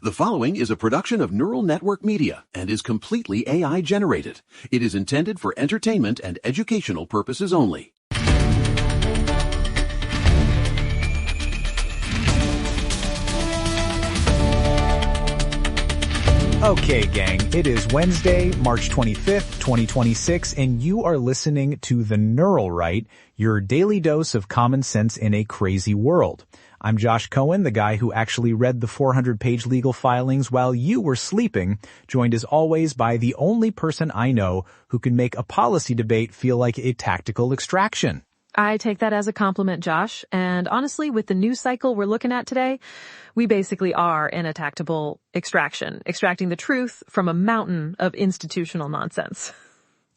The following is a production of Neural Network Media and is completely AI generated. It is intended for entertainment and educational purposes only. Okay, gang, it is Wednesday, March 25th, 2026, and you are listening to The Neural Right, your daily dose of common sense in a crazy world. I'm Josh Cohen, the guy who actually read the 400-page legal filings while you were sleeping, joined as always by the only person I know who can make a policy debate feel like a tactical extraction. I take that as a compliment, Josh. And honestly, with the news cycle we're looking at today, we basically are in a tactical extraction, extracting the truth from a mountain of institutional nonsense.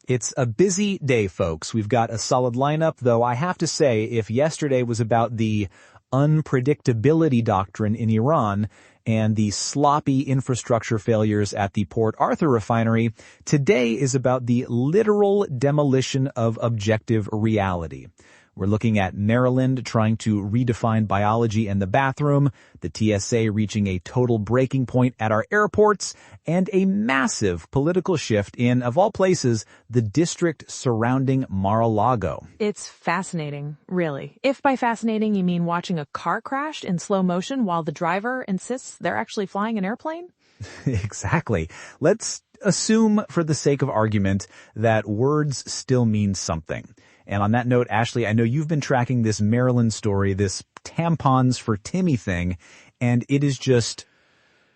It's a busy day, folks. We've got a solid lineup, though I have to say, if yesterday was about the unpredictability doctrine in Iran and the sloppy infrastructure failures at the Port Arthur refinery, today is about the literal demolition of objective reality. We're looking at Maryland trying to redefine biology in the bathroom, the TSA reaching a total breaking point at our airports, and a massive political shift in, of all places, the district surrounding Mar-a-Lago. It's fascinating, really. If by fascinating you mean watching a car crash in slow motion while the driver insists they're actually flying an airplane? Exactly. Let's assume, for the sake of argument, that words still mean something. And on that note, Ashley, I know you've been tracking this Maryland story, this Tampons for Timmy thing, and it is just,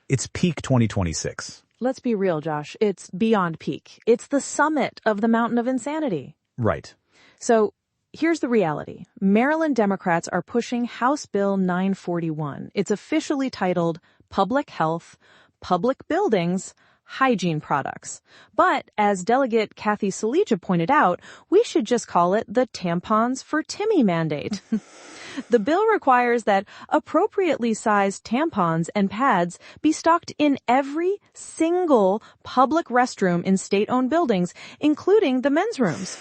it's peak 2026. Let's be real, Josh. It's beyond peak. It's the summit of the mountain of insanity. Right. So here's the reality. Maryland Democrats are pushing House Bill 941. It's officially titled Public Health, Public Buildings, Hygiene Products. But as Delegate Kathy Salija pointed out, we should just call it the Tampons for Timmy mandate. The bill requires that appropriately sized tampons and pads be stocked in every single public restroom in state-owned buildings, including the men's rooms.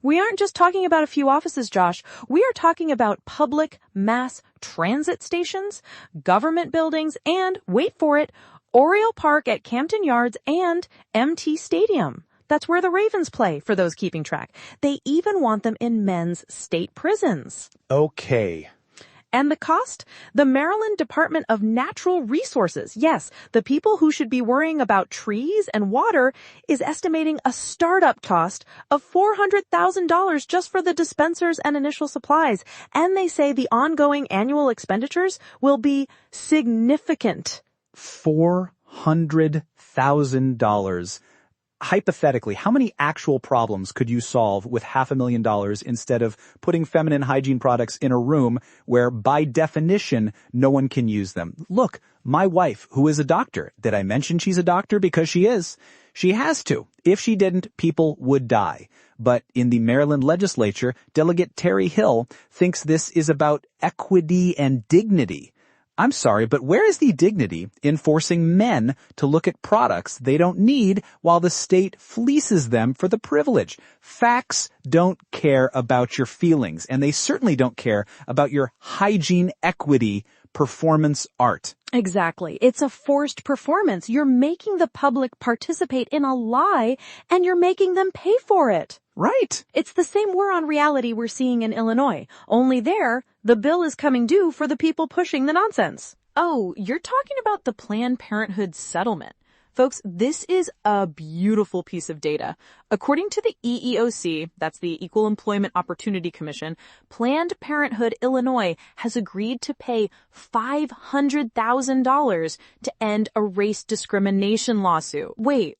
We aren't just talking about a few offices, Josh. We are talking about public mass transit stations, government buildings, and, wait for it, Oriole Park at Campton Yards and MT Stadium. That's where the Ravens play, for those keeping track. They even want them in men's state prisons. Okay. And the cost? The Maryland Department of Natural Resources, yes, the people who should be worrying about trees and water, is estimating a startup cost of $400,000 just for the dispensers and initial supplies. And they say the ongoing annual expenditures will be significant. $400,000. Hypothetically, how many actual problems could you solve with $500,000 instead of putting feminine hygiene products in a room where, by definition, no one can use them? Look, my wife, who is a doctor, did I mention she's a doctor? Because she is. She has to. If she didn't, people would die. But in the Maryland legislature, Delegate Terry Hill thinks this is about equity and dignity. I'm sorry, but where is the dignity in forcing men to look at products they don't need while the state fleeces them for the privilege? Facts don't care about your feelings, and they certainly don't care about your hygiene equity performance art. Exactly. It's a forced performance. You're making the public participate in a lie, and you're making them pay for it. Right. It's the same war on reality we're seeing in Illinois. Only there, the bill is coming due for the people pushing the nonsense. Oh, you're talking about the Planned Parenthood settlement. Folks, this is a beautiful piece of data. According to the EEOC, that's the Equal Employment Opportunity Commission, Planned Parenthood Illinois has agreed to pay $500,000 to end a race discrimination lawsuit. Wait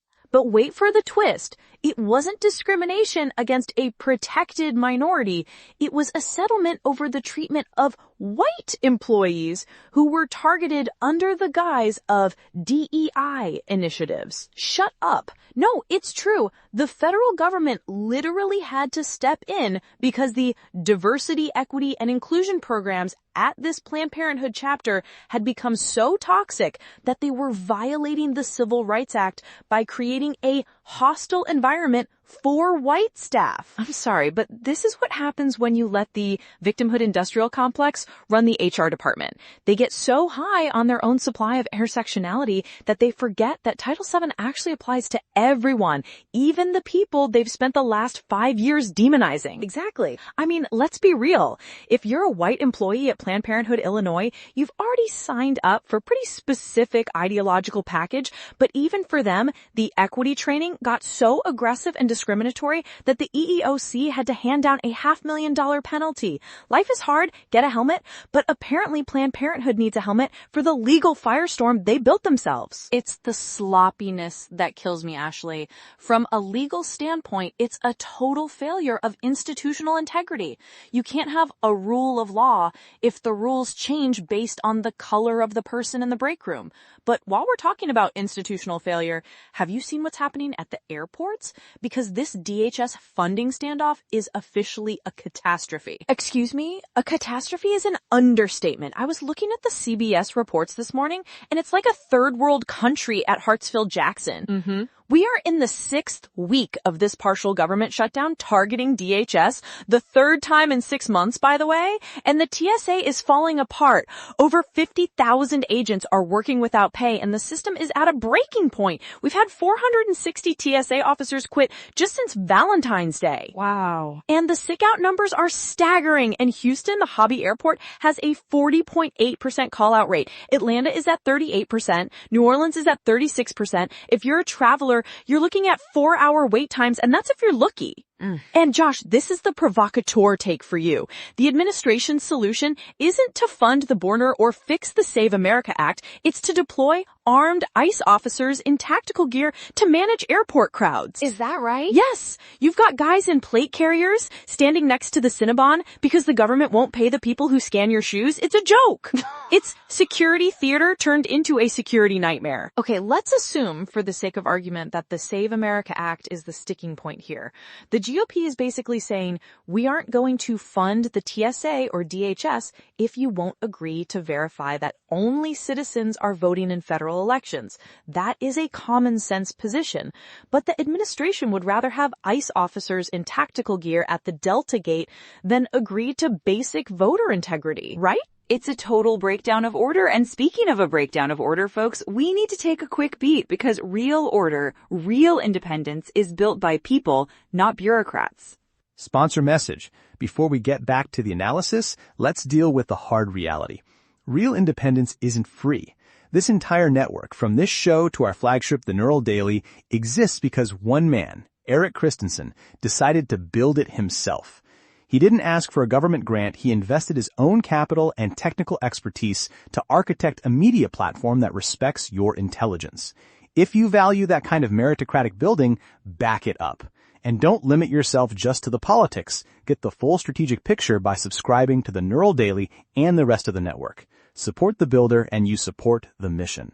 for the twist. It wasn't discrimination against a protected minority. It was a settlement over the treatment of white employees who were targeted under the guise of DEI initiatives. Shut up. No, it's true. The federal government literally had to step in because the diversity, equity, and inclusion programs at this Planned Parenthood chapter had become so toxic that they were violating the Civil Rights Act by creating a hostile environment 4 white staff. I'm sorry, but this is what happens when you let the victimhood industrial complex run the HR department. They get so high on their own supply of intersectionality that they forget that Title VII actually applies to everyone, even the people they've spent the last 5 years demonizing. Exactly. I mean, let's be real. If you're a white employee at Planned Parenthood, Illinois, you've already signed up for a pretty specific ideological package, but even for them, the equity training got so aggressive and discriminatory that the EEOC had to hand down a $500,000 penalty. Life is hard, get a helmet, but apparently Planned Parenthood needs a helmet for the legal firestorm they built themselves. It's the sloppiness that kills me, Ashley. From a legal standpoint, it's a total failure of institutional integrity. You can't have a rule of law if the rules change based on the color of the person in the break room. But while we're talking about institutional failure, have you seen what's happening at the airports? Because this DHS funding standoff is officially a catastrophe. Excuse me? A catastrophe is an understatement. I was looking at the CBS reports this morning, and it's like a third world country at Hartsfield-Jackson. Mm-hmm. We are in the 6th week of this partial government shutdown targeting DHS, the 3rd time in 6 months, by the way, and the TSA is falling apart. Over 50,000 agents are working without pay, and the system is at a breaking point. We've had 460 TSA officers quit just since Valentine's Day. Wow. And the sick-out numbers are staggering. In Houston, the Hobby Airport has a 40.8% call-out rate. Atlanta is at 38%. New Orleans is at 36%. If you're a traveler, you're looking at 4-hour wait times, and that's if you're lucky. And Josh, this is the provocateur take for you. The administration's solution isn't to fund the border or fix the Save America Act. It's to deploy armed ICE officers in tactical gear to manage airport crowds. Is that right? Yes. You've got guys in plate carriers standing next to the Cinnabon because the government won't pay the people who scan your shoes. It's a joke. It's security theater turned into a security nightmare. Okay, let's assume, for the sake of argument, that the Save America Act is the sticking point here. The GOP is basically saying, we aren't going to fund the TSA or DHS if you won't agree to verify that only citizens are voting in federal elections. That is a common sense position. But the administration would rather have ICE officers in tactical gear at the Delta Gate than agree to basic voter integrity, right? It's a total breakdown of order. And speaking of a breakdown of order, folks, we need to take a quick beat because real order, real independence is built by people, not bureaucrats. Sponsor message. Before we get back to the analysis, let's deal with the hard reality. Real independence isn't free. This entire network, from this show to our flagship, The Neural Daily, exists because one man, Eric Christensen, decided to build it himself. He didn't ask for a government grant. He invested his own capital and technical expertise to architect a media platform that respects your intelligence. If you value that kind of meritocratic building, back it up. And don't limit yourself just to the politics. Get the full strategic picture by subscribing to the Neural Daily and the rest of the network. Support the builder and you support the mission.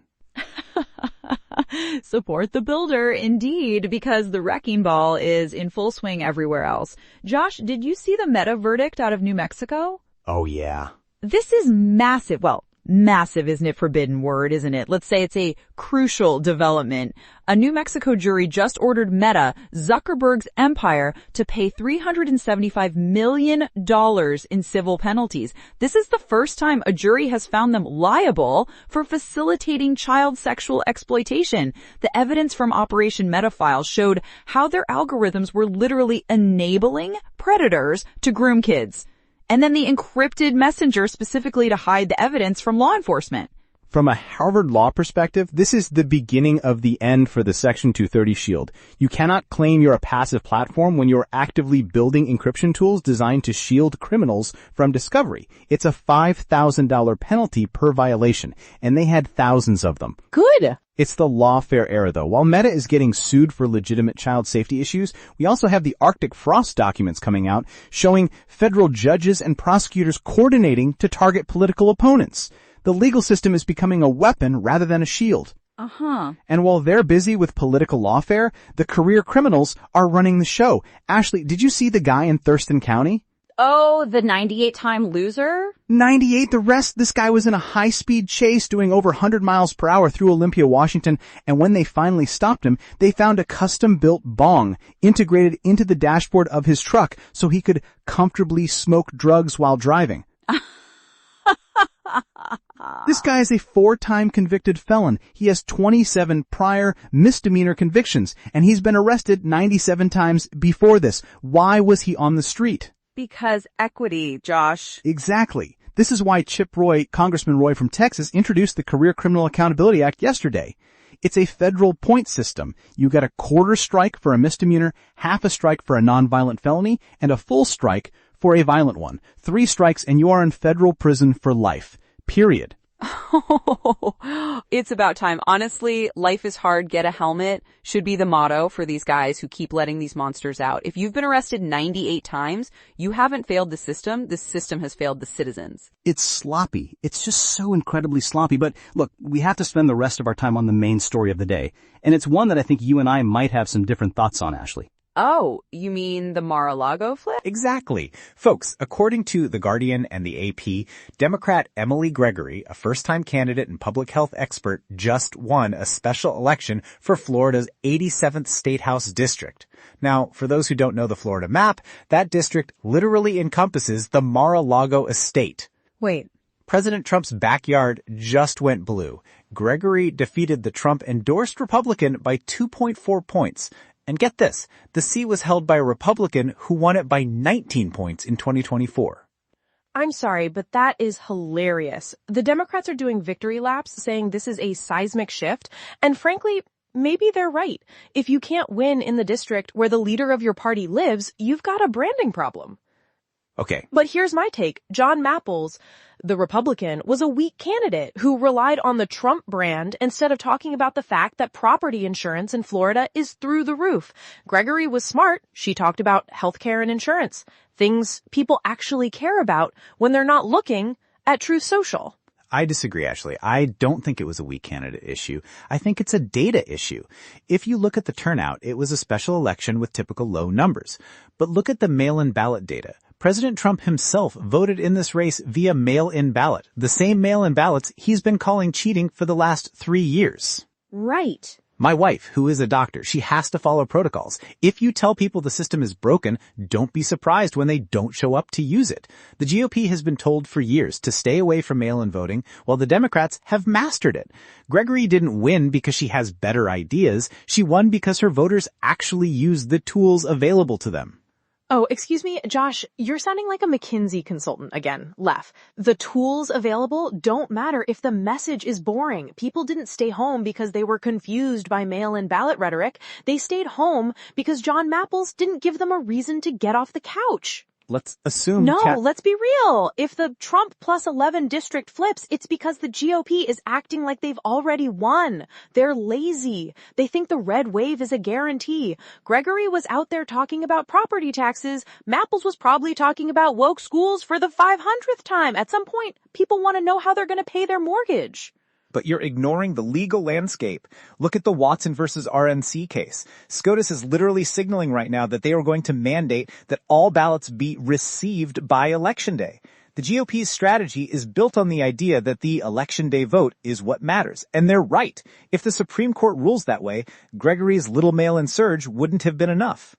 Support the builder, indeed, because the wrecking ball is in full swing everywhere else. Josh, did you see the Meta verdict out of New Mexico? Oh, yeah. This is massive. Well, massive isn't a forbidden word, isn't it? Let's say it's a crucial development. A New Mexico jury just ordered Meta, Zuckerberg's empire, to pay $375 million in civil penalties. This is the first time a jury has found them liable for facilitating child sexual exploitation. The evidence from Operation Meta files showed how their algorithms were literally enabling predators to groom kids. And then the encrypted messenger specifically to hide the evidence from law enforcement. From a Harvard law perspective, this is the beginning of the end for the Section 230 shield. You cannot claim you're a passive platform when you're actively building encryption tools designed to shield criminals from discovery. It's a $5,000 penalty per violation, and they had thousands of them. Good. It's the lawfare era, though. While Meta is getting sued for legitimate child safety issues, we also have the Arctic Frost documents coming out showing federal judges and prosecutors coordinating to target political opponents. The legal system is becoming a weapon rather than a shield. And while they're busy with political lawfare, the career criminals are running the show. Ashley, did you see the guy in Thurston County? Oh, the 98-time loser? 98, the rest, this guy was in a high-speed chase doing over 100 miles per hour through Olympia, Washington, and when they finally stopped him, they found a custom-built bong integrated into the dashboard of his truck so he could comfortably smoke drugs while driving. This guy is a 4-time convicted felon. He has 27 prior misdemeanor convictions, and he's been arrested 97 times before this. Why was he on the street? Because equity, Josh. Exactly. This is why Congressman Roy from Texas, introduced the Career Criminal Accountability Act yesterday. It's a federal point system. You get a quarter strike for a misdemeanor, half a strike for a nonviolent felony, and a full strike for a violent one. 3 strikes and you are in federal prison for life. Period. It's about time. Honestly, life is hard, get a helmet should be the motto for these guys who keep letting these monsters out. If you've been arrested 98 times, you haven't failed the system. The system has failed the citizens. It's sloppy. It's just so incredibly sloppy. But look, we have to spend the rest of our time on the main story of the day. And it's one that I think you and I might have some different thoughts on, Ashley. Oh, you mean the Mar-a-Lago flip? Exactly. Folks, according to The Guardian and the AP, Democrat Emily Gregory, a first-time candidate and public health expert, just won a special election for Florida's 87th State House district. Now, for those who don't know the Florida map, that district literally encompasses the Mar-a-Lago estate. Wait. President Trump's backyard just went blue. Gregory defeated the Trump-endorsed Republican by 2.4 points. And get this, the seat was held by a Republican who won it by 19 points in 2024. I'm sorry, but that is hilarious. The Democrats are doing victory laps, saying this is a seismic shift, and frankly, maybe they're right. If you can't win in the district where the leader of your party lives, you've got a branding problem. Okay. But here's my take. John Maples, the Republican, was a weak candidate who relied on the Trump brand instead of talking about the fact that property insurance in Florida is through the roof. Gregory was smart. She talked about healthcare and insurance, things people actually care about when they're not looking at Truth Social. I disagree, Ashley. I don't think it was a weak candidate issue. I think it's a data issue. If you look at the turnout, it was a special election with typical low numbers. But look at the mail-in ballot data. President Trump himself voted in this race via mail-in ballot, the same mail-in ballots he's been calling cheating for the last 3 years. Right. My wife, who is a doctor, she has to follow protocols. If you tell people the system is broken, don't be surprised when they don't show up to use it. The GOP has been told for years to stay away from mail-in voting, while the Democrats have mastered it. Gregory didn't win because she has better ideas. She won because her voters actually used the tools available to them. Oh, excuse me, Josh, you're sounding like a McKinsey consultant again. Lef, the tools available don't matter if the message is boring. People didn't stay home because they were confused by mail-in ballot rhetoric. They stayed home because John Maples didn't give them a reason to get off the couch. Let's assume... Let's be real. If the Trump plus 11 district flips, it's because the GOP is acting like they've already won. They're lazy. They think the red wave is a guarantee. Gregory was out there talking about property taxes. Maples was probably talking about woke schools for the 500th time. At some point, people want to know how they're going to pay their mortgage. But you're ignoring the legal landscape. Look at the Watson versus RNC case. SCOTUS is literally signaling right now that they are going to mandate that all ballots be received by Election Day. The GOP's strategy is built on the idea that the Election Day vote is what matters. And they're right. If the Supreme Court rules that way, Gregory's little mail-in surge wouldn't have been enough.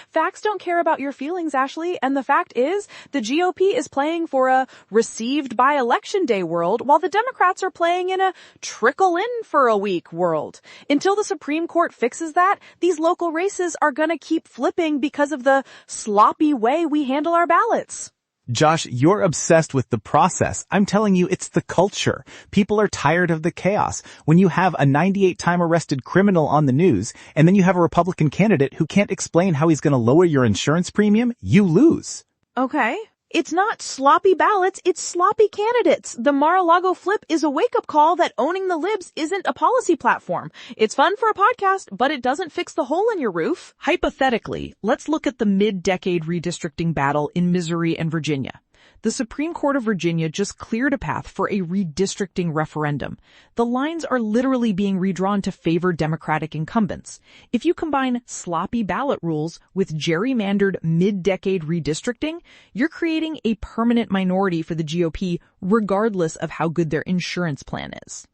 Facts don't care about your feelings, Ashley, and the fact is the GOP is playing for a received by Election Day world while the Democrats are playing in a trickle in for a week world. Until the Supreme Court fixes that, these local races are gonna keep flipping because of the sloppy way we handle our ballots. Josh, you're obsessed with the process. I'm telling you, it's the culture. People are tired of the chaos. When you have a 98-time arrested criminal on the news, and then you have a Republican candidate who can't explain how he's going to lower your insurance premium, you lose. Okay. It's not sloppy ballots, it's sloppy candidates. The Mar-a-Lago flip is a wake-up call that owning the libs isn't a policy platform. It's fun for a podcast, but it doesn't fix the hole in your roof. Hypothetically, let's look at the mid-decade redistricting battle in Missouri and Virginia. The Supreme Court of Virginia just cleared a path for a redistricting referendum. The lines are literally being redrawn to favor Democratic incumbents. If you combine sloppy ballot rules with gerrymandered mid-decade redistricting, you're creating a permanent minority for the GOP regardless of how good their insurance plan is.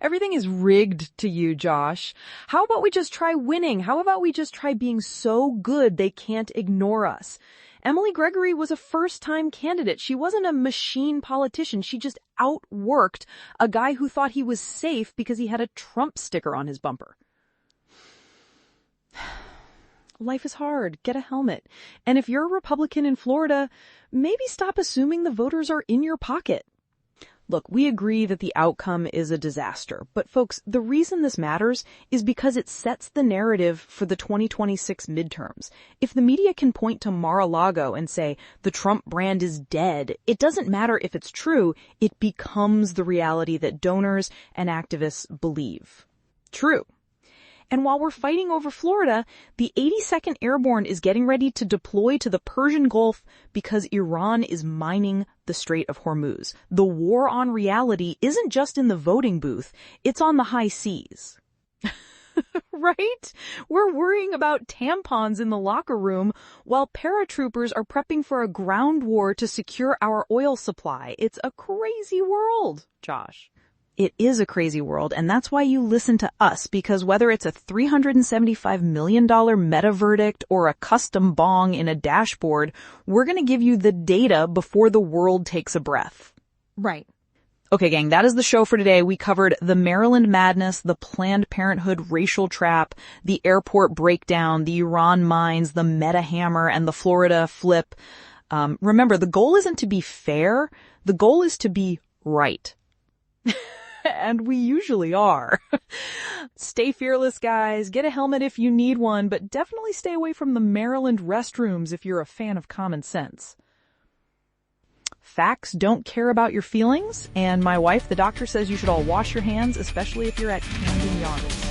Everything is rigged to you, Josh. How about we just try winning? How about we just try being so good they can't ignore us? Emily Gregory was a first-time candidate. She wasn't a machine politician. She just outworked a guy who thought he was safe because he had a Trump sticker on his bumper. Life is hard. Get a helmet. And if you're a Republican in Florida, maybe stop assuming the voters are in your pocket. Look, we agree that the outcome is a disaster, but folks, the reason this matters is because it sets the narrative for the 2026 midterms. If the media can point to Mar-a-Lago and say the Trump brand is dead, it doesn't matter if it's true, it becomes the reality that donors and activists believe. True. And while we're fighting over Florida, the 82nd Airborne is getting ready to deploy to the Persian Gulf because Iran is mining the Strait of Hormuz. The war on reality isn't just in the voting booth, it's on the high seas. Right? We're worrying about tampons in the locker room while paratroopers are prepping for a ground war to secure our oil supply. It's a crazy world, Josh. It is a crazy world, and that's why you listen to us, because whether it's a $375 million meta verdict or a custom bong in a dashboard, we're going to give you the data before the world takes a breath. Right. Okay, gang, that is the show for today. We covered the Maryland madness, the Planned Parenthood racial trap, the airport breakdown, the Iran mines, the meta hammer, and the Florida flip. Remember, the goal isn't to be fair. The goal is to be right. And we usually are. Stay fearless, guys. Get a helmet if you need one, but definitely stay away from the Maryland restrooms if you're a fan of common sense. Facts don't care about your feelings, and my wife, the doctor, says you should all wash your hands, especially if you're at Camden Yards.